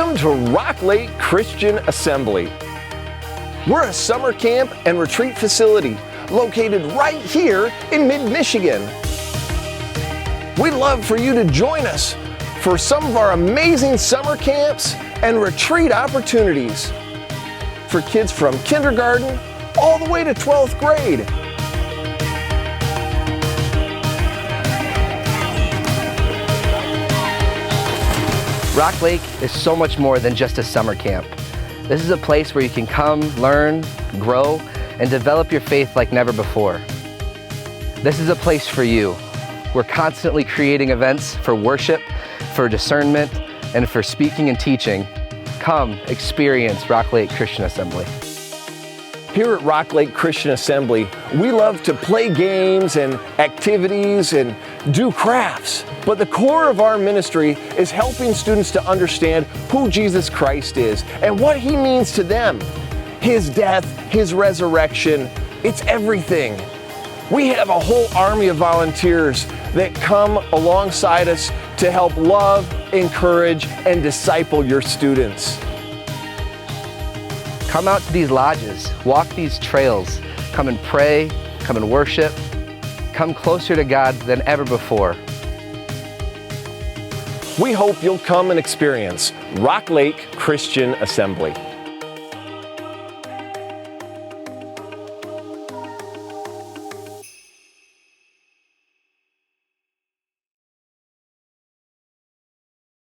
Welcome to Rock Lake Christian Assembly. We're a summer camp and retreat facility located right here in mid-Michigan. We'd love for you to join us for some of our amazing summer camps and retreat opportunities for kids from kindergarten all the way to 12th grade. Rock Lake is so much more than just a summer camp. This is a place where you can come, learn, grow, and develop your faith like never before. This is a place for you. We're constantly creating events for worship, for discernment, and for speaking and teaching. Come experience Rock Lake Christian Assembly. Here at Rock Lake Christian Assembly, we love to play games and activities and do crafts. But the core of our ministry is helping students to understand who Jesus Christ is and what He means to them. His death, His resurrection, it's everything. We have a whole army of volunteers that come alongside us to help love, encourage, and disciple your students. Come out to these lodges, walk these trails, come and pray, come and worship, come closer to God than ever before. We hope you'll come and experience Rock Lake Christian Assembly.